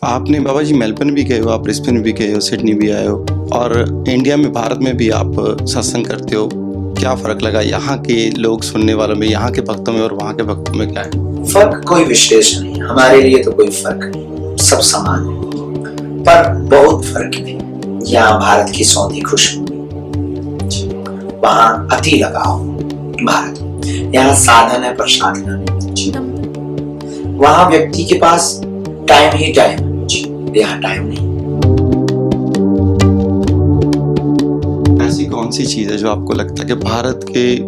आपने बाबा जी मेलबर्न भी गए हो, आप ब्रिस्बेन भी गए हो, सिडनी भी आए हो और इंडिया में भारत में भी आप सत्संग करते हो। क्या फ़र्क लगा यहाँ के लोग सुनने वालों में, यहाँ के भक्तों में और वहाँ के भक्तों में क्या है? फर्क कोई विशेष नहीं, हमारे लिए तो कोई फर्क नहीं, सब समान है। पर बहुत फर्क है। यहाँ भारत की सौंधी खुशबू, वहाँ अति लगाव। भारत यहाँ साधन है पर साधना नहीं। वहाँ व्यक्ति के पास टाइम ही टाइम है, यहाँ टाइम नहीं। ऐसी कौन सी चीज़ है जो आपको लगता है कि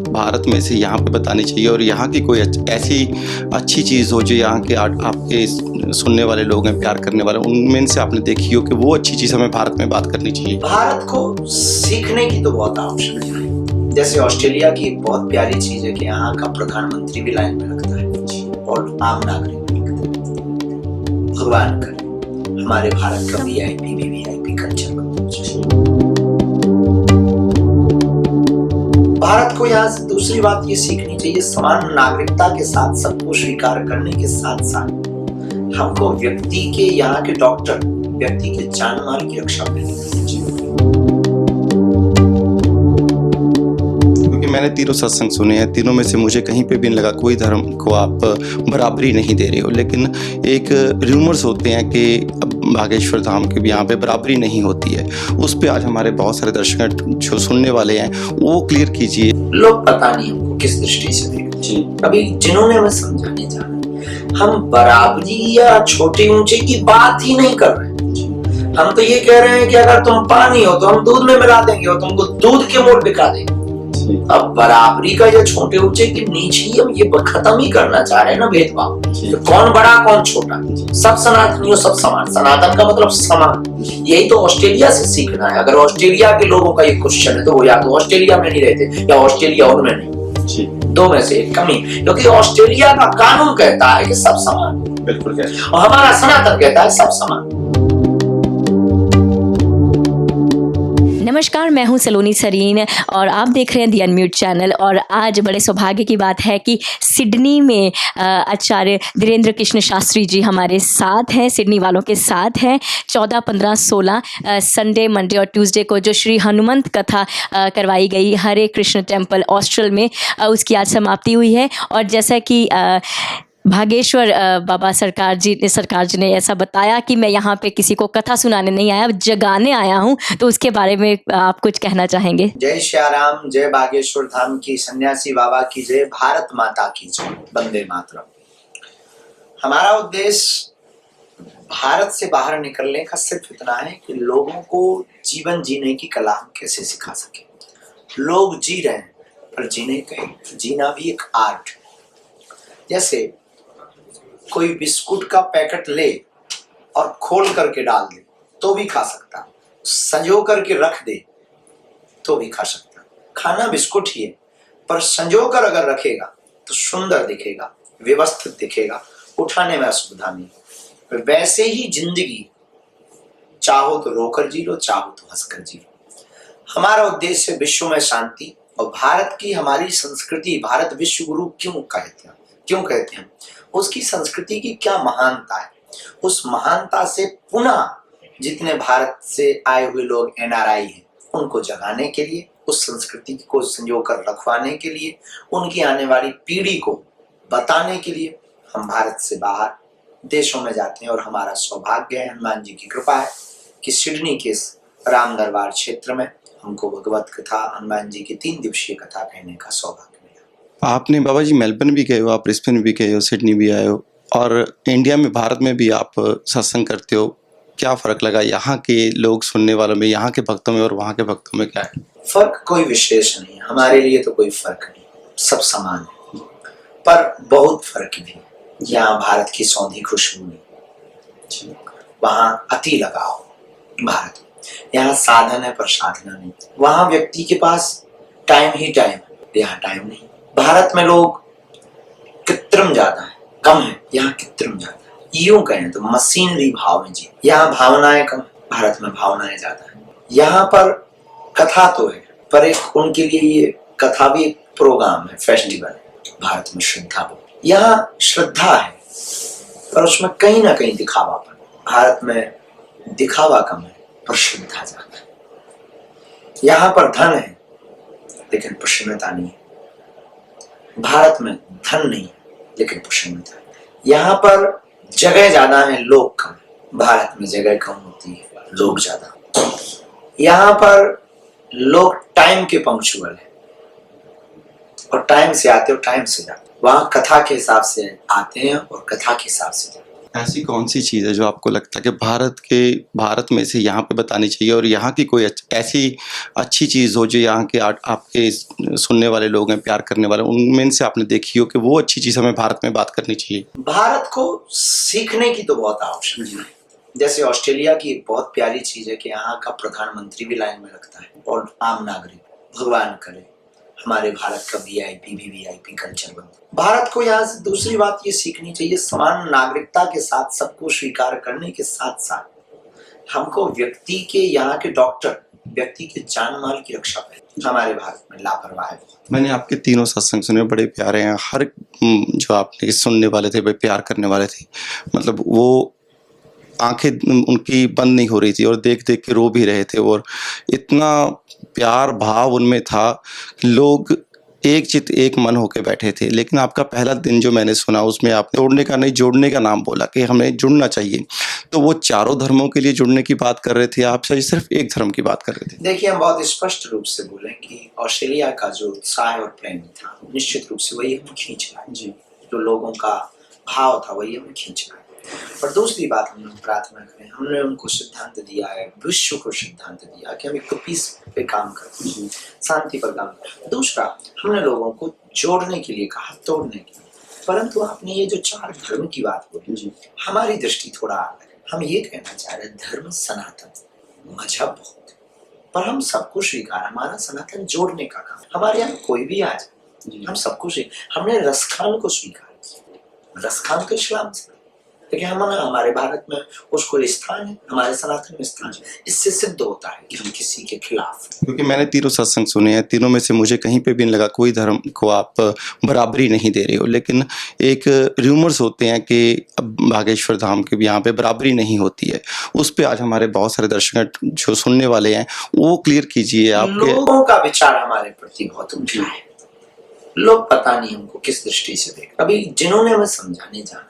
भारत में से यहाँ पे बतानी चाहिए और यहाँ की कोई ऐसी अच्छी चीज़ हो जो यहाँ के आपके सुनने वाले लोग हैं, प्यार करने वाले, उनमें से आपने देखी हो कि वो अच्छी चीज़ हमें भारत में बात करनी चाहिए? भारत को सीखने की तो बहुत आवश्यकता है। जैसे ऑस्ट्रेलिया की एक बहुत प्यारी चीज है कि यहाँ का प्रधानमंत्री भी लाइन में लगता है और आम नागरिक भी लगता है। भगवान करे हमारे भारत का वीआईपी कल्चर बने। भारत को यहाँ से दूसरी बात ये सीखनी चाहिए, समान नागरिकता के साथ सबको स्वीकार करने के साथ साथ हमको व्यक्ति के, यहाँ के डॉक्टर व्यक्ति के जान माल की रक्षा करनी चाहिए। मैंने तीनों सत्संग सुने हैं, तीनों में से मुझे कहीं पे भी नहीं लगा कोई धर्म को आप बराबरी नहीं दे रहे हो। लेकिन एक रूमर्स होते हैं कि बागेश्वर धाम के भी यहाँ पे बराबरी नहीं होती है। उस पे आज हमारे बहुत सारे दर्शक जो सुनने वाले हैं वो क्लियर कीजिए। लोग पता नहीं हमको किस दृष्टि से देखते। अभी जिन्होंने हमें समझाने जाना, हम बराबरी या छोटे ऊंचे की बात ही नहीं कर रहे। हम तो ये कह रहे हैं कि अगर तुम पानी हो तो हम दूध में मिला देंगे और तुमको दूध के मोल बिका देंगे। अब बराबरी का या छोटे ऊंचे के नीचे हम ये खत्म ही करना चाह रहे हैं ना, भेदभाव। तो कौन बड़ा कौन छोटा, सब सनातनियों सब समान। सनातन का मतलब समान। यही तो ऑस्ट्रेलिया से सीखना है। अगर ऑस्ट्रेलिया के लोगों का ये क्वेश्चन है तो वो या तो ऑस्ट्रेलिया में नहीं रहते या ऑस्ट्रेलिया उनमें नहीं, दो में से एक कमी। क्योंकि ऑस्ट्रेलिया का कानून कहता है कि सब समान, बिल्कुल, और हमारा सनातन कहता है सब समान। नमस्कार, मैं हूं सलोनी सरीन और आप देख रहे हैं दी अनम्यूट चैनल। और आज बड़े सौभाग्य की बात है कि सिडनी में आचार्य धीरेन्द्र कृष्ण शास्त्री जी हमारे साथ हैं, सिडनी वालों के साथ हैं। 14, 15, 16 संडे, मंडे और ट्यूसडे को जो श्री हनुमंत कथा करवाई गई हरे कृष्ण टेम्पल ऑस्ट्रेल में, उसकी आज समाप्ति हुई है। और जैसा कि भागेश्वर बाबा सरकार जी ने ऐसा बताया कि मैं यहाँ पे किसी को कथा सुनाने नहीं आया, जगाने आया हूँ, तो उसके बारे में आप कुछ कहना चाहेंगे? जय श्याराम, जय बागेश्वर धाम की, सन्यासी बाबा की जय, भारत माता की जय, वंदे मातरम। हमारा उद्देश्य भारत से बाहर निकलने का सिर्फ इतना है कि लोगों को जीवन जीने की कला हम कैसे सिखा सके। लोग जी रहे हैं पर जीना भी एक आर्ट। जैसे कोई बिस्कुट का पैकेट ले और खोल करके डाल दे तो भी खा सकता, संजो करके रख दे तो भी खा सकता। खाना बिस्कुट ही है, पर संजो कर अगर रखेगा तो सुंदर दिखेगा, व्यवस्थित दिखेगा, उठाने में असुविधा नहीं। वैसे ही जिंदगी, चाहो तो रोकर जी लो, चाहो तो हंसकर जी लो। हमारा उद्देश्य विश्व में शांति। और भारत की हमारी संस्कृति, भारत विश्व गुरु क्यों कहते हैं, उसकी संस्कृति की क्या महानता है। उस महानता से पुनः जितने भारत से आए हुए लोग एनआरआई हैं, उनको जगाने के लिए, उस संस्कृति को संजो कर रखवाने के लिए, उनकी आने वाली पीढ़ी को बताने के लिए हम भारत से बाहर देशों में जाते हैं। और हमारा सौभाग्य है, हनुमान जी की कृपा है कि सिडनी के राम दरबार क्षेत्र में हमको भगवत कथा, हनुमान जी की 3 दिवसीय कथा कहने का सौभाग्य। आपने बाबा जी मेलबर्न भी गए हो, आप ब्रिस्बेन भी गए हो, सिडनी भी आए हो और इंडिया में, भारत में भी आप सत्संग करते हो। क्या फ़र्क लगा यहाँ के लोग सुनने वालों में, यहाँ के भक्तों में और वहाँ के भक्तों में क्या है? फर्क कोई विशेष नहीं, हमारे लिए तो कोई फर्क नहीं, सब समान है। पर बहुत फर्क भी। यहाँ भारत की सौंधी खुशबू, वहाँ अति लगाव। भारत यहाँ साधन है पर साधना नहीं। वहाँ व्यक्ति के पास टाइम ही टाइम है, यहाँ टाइम नहीं। भारत में लोग कृत्रिम ज्यादा है, कम है, यहाँ कृत्रिम ज्यादा है। यूं कहें तो मशीनरी भाव में जी, यहाँ भावनाएं कम, भारत में भावनाएं ज्यादा है। यहाँ पर कथा तो है, पर एक उनके लिए ये कथा भी एक प्रोग्राम है, फेस्टिवल है। भारत में श्रद्धा, यहाँ श्रद्धा है पर उसमें कहीं ना कहीं दिखावापन। भारत में दिखावा कम है पर श्रद्धा ज्यादा है। यहाँ पर धन है लेकिन प्रसन्नता नहीं है। भारत में धन नहीं है लेकिन प्रसन्नता है। यहाँ पर जगह ज्यादा है, लोग कम। भारत में जगह कम होती है, लोग ज्यादा। यहाँ पर लोग टाइम के पंक्चुअल है और टाइम से आते और टाइम से जाते। वहाँ कथा के हिसाब से आते हैं और कथा के हिसाब से जाते हैं। ऐसी कौन सी चीज़ है जो आपको लगता है कि भारत में से यहाँ पे बतानी चाहिए और यहाँ की कोई ऐसी अच्छी चीज़ हो जो यहाँ के आपके सुनने वाले लोग हैं, प्यार करने वाले, उनमें से आपने देखी हो कि वो अच्छी चीज़ हमें भारत में बात करनी चाहिए? भारत को सीखने की तो बहुत आवश्यकता है। जैसे ऑस्ट्रेलिया की एक बहुत प्यारी चीज है कि यहाँ का प्रधानमंत्री भी लाइन में लगता है और आम नागरिक। भगवान करे हमारे भारत का वीआईपी भी वीआईपी कल्चर बने। भारत को यहाँ से दूसरी बात ये सीखनी चाहिए, समान नागरिकता के साथ सबको स्वीकार करने के साथ साथ हमको व्यक्ति के, यहाँ के डॉक्टर व्यक्ति के जान माल की रक्षा करें। हमारे भारत में लापरवाह है। मैंने आपके तीनों सत्संग सुने, बड़े प्यारे हैं। हर जो आपने सुनने वाले थे, बड़े प्यार करने वाले थे। मतलब वो आंखें उनकी बंद नहीं हो रही थी और देख देख के रो भी रहे थे और इतना प्यार भाव उनमें था कि लोग एक चित एक मन होके बैठे थे। लेकिन आपका पहला दिन जो मैंने सुना उसमें आपने तोड़ने का नहीं जोड़ने का नाम बोला कि हमें जुड़ना चाहिए, तो वो चारों धर्मों के लिए जुड़ने की बात कर रहे थे आप, सिर्फ एक धर्म की बात कर रहे थे? देखिए, हम बहुत स्पष्ट रूप से बोले कि ऑस्ट्रेलिया का जो उत्साह और प्रेम था निश्चित रूप से वही हमें खींच रहा है जी। जो लोगों का भाव था वही हमें खींच रहा है। और दूसरी बात हम लोग प्रार्थना करें, हमने उनको सिद्धांत दिया है, विश्व को सिद्धांत दिया कि हम एक तो पीस पे काम करते हैं, शांति पर काम करते हैं। दूसरा, हमने लोगों को जोड़ने के लिए कहा, तोड़ने के लिए। परंतु आपने ये जो चार धर्म की बात बोली, हमारी दृष्टि थोड़ा अलग है। हम ये कहना चाह रहे हैं धर्म सनातन, मजहब बहुत, पर हम सबको स्वीकार, हमारा सनातन जोड़ने का काम। हमारे यहाँ कोई भी आ जाए, हम सबको हमने रसखान को स्वीकार किया। रसखान तो इस्लाम से, लेकिन हमारे भारत में उसको स्थान है, हमारे सनातन में स्थान है। इससे सिद्ध होता है कि हम किसी के खिलाफ हैं। क्योंकि मैंने तीनों सत्संग सुने हैं, तीनों में से मुझे कहीं पे भी नहीं लगा कोई धर्म को आप बराबरी नहीं दे रहे हो। लेकिन एक र्यूमर्स होते हैं कि बागेश्वर धाम के भी यहाँ पे बराबरी नहीं होती है। उस पे आज हमारे बहुत सारे दर्शक जो सुनने वाले हैं वो क्लियर कीजिए। आपके लोगों का विचार हमारे प्रति बहुत ऊंचा है। लोग पता नहीं हमको किस दृष्टि से देख, अभी जिन्होंने हमें समझाने जाना,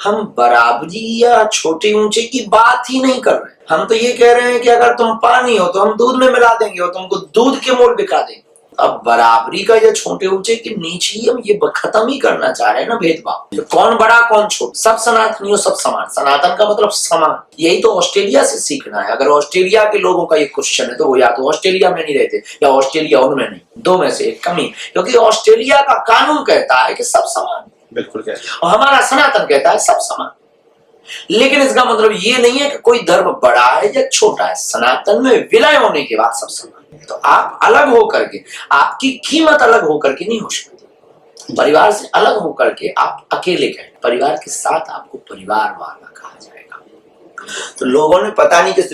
हम बराबरी या छोटे ऊंचे की बात ही नहीं कर रहे। हम तो ये कह रहे हैं कि अगर तुम पानी हो तो हम दूध में मिला देंगे और तुमको दूध के मोल बिका देंगे। अब बराबरी का या छोटे ऊंचे के नीचे ही हम ये खत्म ही करना चाह रहे हैं ना, भेदभाव। तो कौन बड़ा कौन छोटा, सब सनातनियों सब समान। सनातन का मतलब समान। यही तो ऑस्ट्रेलिया से सीखना है। अगर ऑस्ट्रेलिया के लोगों का ये क्वेश्चन है तो वो या तो ऑस्ट्रेलिया में नहीं रहते या ऑस्ट्रेलिया उनमें नहीं, दो में से एक कमी। क्योंकि ऑस्ट्रेलिया का कानून कहता है कि सब समान, बिल्कुल और हमारा सनातन कहता है सब समान। लेकिन इसका मतलब ये नहीं है कि कोई धर्म बड़ा है या छोटा है। सनातन में विलय होने के बाद सब समान। तो आप अलग होकर के, आपकी कीमत अलग होकर के नहीं हो सकती। परिवार से अलग होकर के आप अकेले कहें, परिवार के साथ आपको परिवार वाला कहा जाएगा। तो लोगों ने पता नहीं किस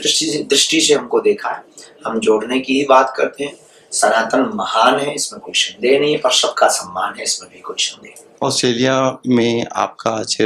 दृष्टि से हमको देखा है। हम जोड़ने की ही बात करते हैं। सनातन महान है, इसमें कोई संदेह नहीं है, पर सबका सम्मान है, इसमें भी कोई संदेह नहीं। ऑस्ट्रेलिया में आपका आज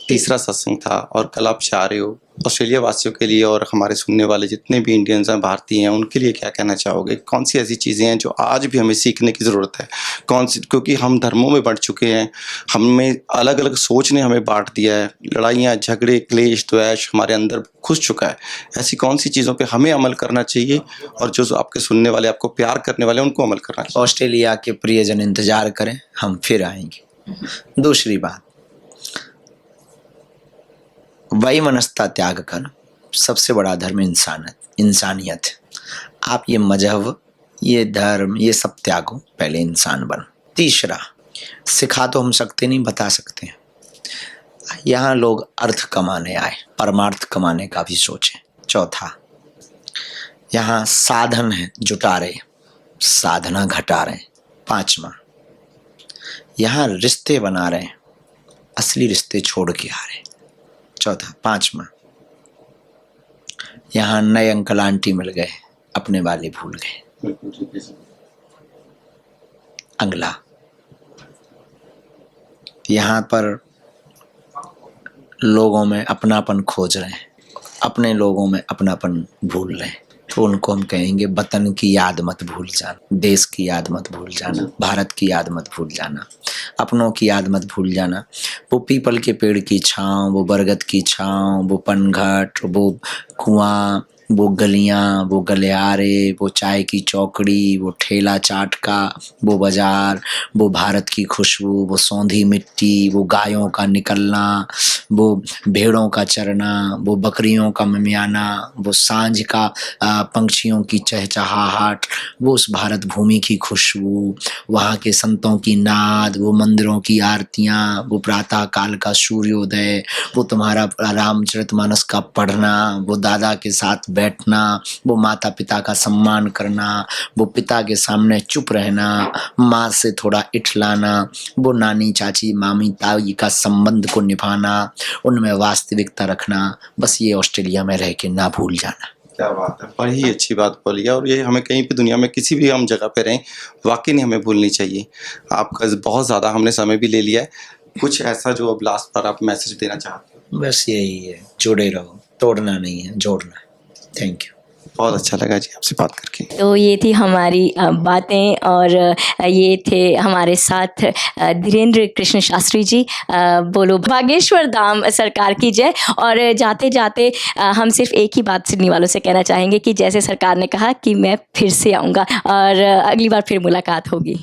तीसरा सत्संग था और कल आप चाह रहे हो ऑस्ट्रेलिया वासियों के लिए और हमारे सुनने वाले जितने भी इंडियंस हैं, भारतीय हैं, उनके लिए क्या कहना चाहोगे? कौन सी ऐसी चीज़ें हैं जो आज भी हमें सीखने की ज़रूरत है? कौन सी, क्योंकि हम धर्मों में बढ़ चुके हैं, हमें अलग अलग सोच ने हमें बांट दिया है, लड़ाइयाँ झगड़े क्लेश द्वेष हमारे अंदर घुस चुका है। ऐसी कौन सी चीज़ों पर हमें अमल करना चाहिए और जो आपके सुनने वाले, आपको प्यार करने वाले, उनको अमल करना चाहिए? ऑस्ट्रेलिया के प्रियजन इंतजार करें, हम फिर आएंगे। दूसरी बात, वैमनस्यता त्याग कर, सबसे बड़ा धर्म इंसानियत है। आप ये मजहब, ये धर्म, ये सब त्यागो, पहले इंसान बनो। तीसरा, सिखा तो हम सकते नहीं, बता सकते हैं। यहाँ लोग अर्थ कमाने आए, परमार्थ कमाने का भी सोचें। चौथा, यहाँ साधन है, जुटा रहे, साधना घटा रहे। पांचवा, यहाँ रिश्ते बना रहे, असली रिश्ते छोड़ के आ रहे। चौथा, पांचवा, यहाँ नए अंकल आंटी मिल गए, अपने वाले भूल गए। अगला, यहाँ पर लोगों में अपनापन खोज रहे हैं, अपने लोगों में अपनापन भूल रहे हैं, तो उनको हम कहेंगे वतन की याद मत भूल जाना, देश की याद मत भूल जाना, भारत की याद मत भूल जाना, अपनों की याद मत भूल जाना। वो पीपल के पेड़ की छाँव, वो बरगद की छाँव, वो पनघट, वो कुआं, वो गलियां, वो गलियारे, वो चाय की चौकड़ी, वो ठेला चाट का वो बाजार, वो भारत की खुशबू, वो सौंधी मिट्टी, वो गायों का निकलना, वो भेड़ों का चरना, वो बकरियों का मिमियाना, वो सांझ का पंछियों की चहचहाहट, वो उस भारत भूमि की खुशबू, वहाँ के संतों की नाद, वो मंदिरों की आरतियाँ, वो प्रातः काल का सूर्योदय, वो तुम्हारा रामचरितमानस का पढ़ना, वो दादा के साथ बैठना, वो माता पिता का सम्मान करना, वो पिता के सामने चुप रहना, माँ से थोड़ा इठलाना, वो नानी चाची मामी ताई का संबंध को निभाना, उनमें वास्तविकता रखना, बस ये ऑस्ट्रेलिया में रह के ना भूल जाना। क्या बात है, बड़ी ही अच्छी बात बोली है। और ये हमें कहीं भी दुनिया में किसी भी हम जगह पे रहें, वाकई नहीं हमें भूलनी चाहिए। आपका बहुत ज़्यादा हमने समय भी ले लिया है, कुछ ऐसा जो अब लास्ट पर आप मैसेज देना चाहते हो? बस यही है, जुड़े रहो, तोड़ना नहीं है, जोड़ना है। Thank you. बहुत अच्छा लगा जी आपसे बात करके। तो ये थी हमारी बातें, और ये थे हमारे साथ धीरेन्द्र कृष्ण शास्त्री जी। बोलो बागेश्वर धाम सरकार की जय। और जाते जाते हम सिर्फ एक ही बात सिडनी वालों से कहना चाहेंगे कि जैसे सरकार ने कहा कि मैं फिर से आऊँगा, और अगली बार फिर मुलाकात होगी।